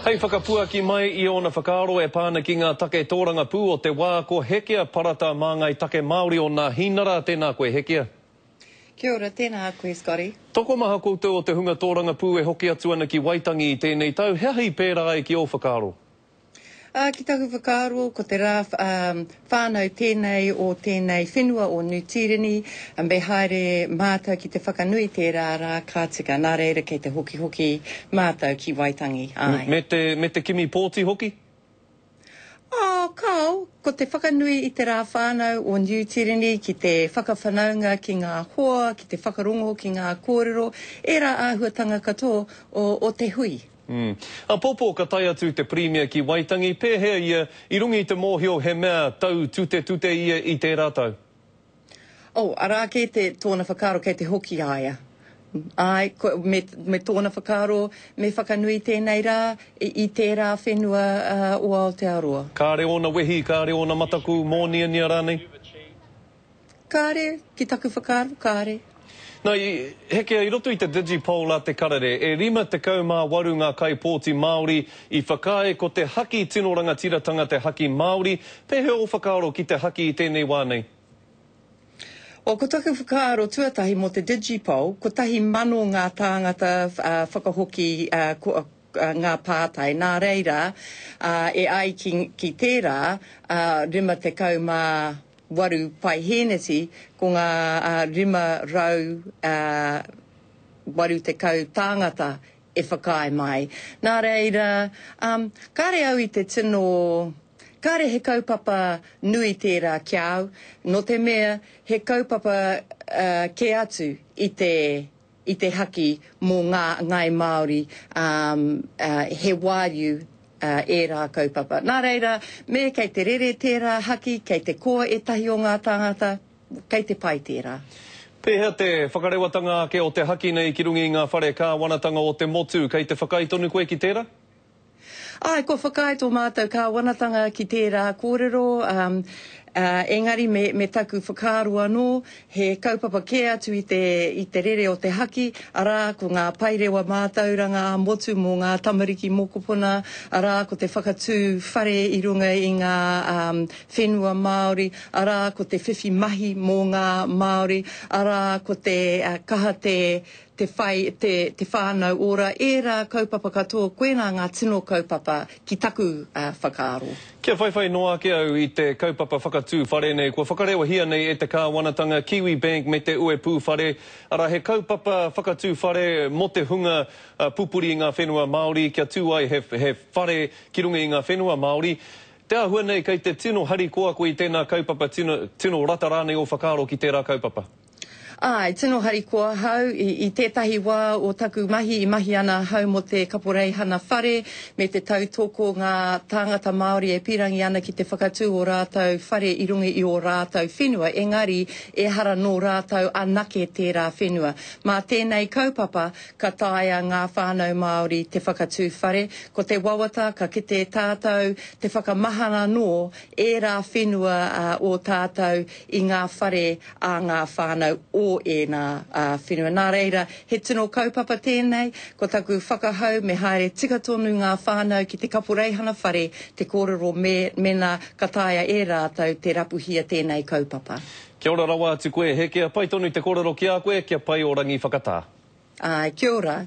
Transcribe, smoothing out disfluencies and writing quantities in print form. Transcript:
Hei whakapuaki mai I ona whakaaro e pāna ki ngā take tōranga pū o te wā ko Hekea parata mā ngai take Māori o ngā hinara. Tēnā koe Hekea. Kia ora, tēnā koe Scotty. Toko maha koutou o te hunga tōranga pū e hoki atu ana ki Waitangi I tēnei tau. Hea hei pērā ai ki o whakaaro? Ki taku whakaaro, ko te rā whānau tēnei o tēnei whenua o Nutirini, me haere mātou ki te whakanui tērā rā kātika, nā reira kei te hoki mātou ki Waitangi. Ai. Me te kimi pōti hoki? Kau, ko te whakanui I te rā whānau o Nutirini, ki te whakawhanaunga ki ngā hoa, ki te whakarongo ki ngā kōrero, e rā āhuatanga katoa o te hui. A popo ka tai atu te Premier ki Waitangi, pēhea ia I rungi I te mōhio he mea tau tute ia I te rātau? Arā kei te tōna whakaaro kei te hoki aia. Ai, me tōna whakaaro, me whakanui tēnei rā I tērā whenua o Aotearoa. Kāre ona wehi, kāre ona mataku, mōnia nia rānei? Kāre, ki taku whakaaro, kāre. Nā, Hekea, I roto I te Digipol a te karare, e 58 ngā kaipōti Māori I whakae ko te haki tino rangatiratanga te haki Māori, pēhea o whakaaro ki te haki I tēnei wānei? Ko taku whakaaro tuatahi mo te Digipol, ko tahi mano ngā tāngata whakahoki ngā pātai. Nā reira, e ai ki tērā, 58 paiheneti ko ngā 500 te kau tāngata e whakae mai. Nā reira, kāre au I te tino, kāre he kaupapa nui tērā kiau, no te mea he kaupapa ke atu I te haki mō ngai Māori, he wāiu e rā kaupapa. Nā reira, me kei te rere tērā haki, kei te koa e tahi o ngā tāngata, kei te pai tērā. Pēhea te whakarewatanga ake o te haki nei ki rungi ngā whare kāwanatanga o te motu, kei te whakaitonu koe ki tērā? Ai, ko whakaito mātou kāwanatanga ki tērā kōrero, engari me taku whakaaro anō, he kaupapa ke atu I te rere o te haki, arā ko ngā pairewa mātauranga motu mō ngā tamariki mokopuna, arā ko te whakatū whare I runga I ngā whenua Māori, arā ko te whiwhi mahi mō ngā Māori, arā ko te kaha te whānau ora, e rā kaupapa katoa, koenā ngā tino kaupapa ki taku whakaaro. Kia whaiwhai noa ke au I te kaupapa whakatū whare nei, kua whakarewa hia nei e te kāwanatanga Kiwi Bank me te ue pū whare, ara he kaupapa whakatū whare mo te hunga pupuri I ngā whenua Māori, kia tū ai he whare ki runga I ngā whenua Māori. Te ahua nei kei te tino hari koa koe I tēnā kaupapa tino rata rānei o whakaaro ki tērā kaupapa. Ai, tino hari kua hau I tētahi wā o taku mahi I mahi ana hau mo te kaporei hana whare me te tautoko ngā tāngata Māori e pirangi ana ki te whakatū o rātou whare I rungi I o rātou whenua. Engari, e hara no rātou anake tērā whenua. Mā tēnei kaupapa ka taia ngā whānau Māori te whakatū whare. Ko te wawata ka kite tātou te whakamahana no e rā whenua o tātou I ngā whare a ngā whānau o e nā whenua. Nā reira, he tino kaupapa tēnei, ko taku whakahau me haere tika tonu ngā whānau ki te kaporeihana whare, te kōrero mena kataia e rātou te rapuhia tēnei kaupapa. Kia ora rawa atu koe, Hekea, pai tonu te kōrero ki a koe, kia pai o rangi whakatā. Kia ora.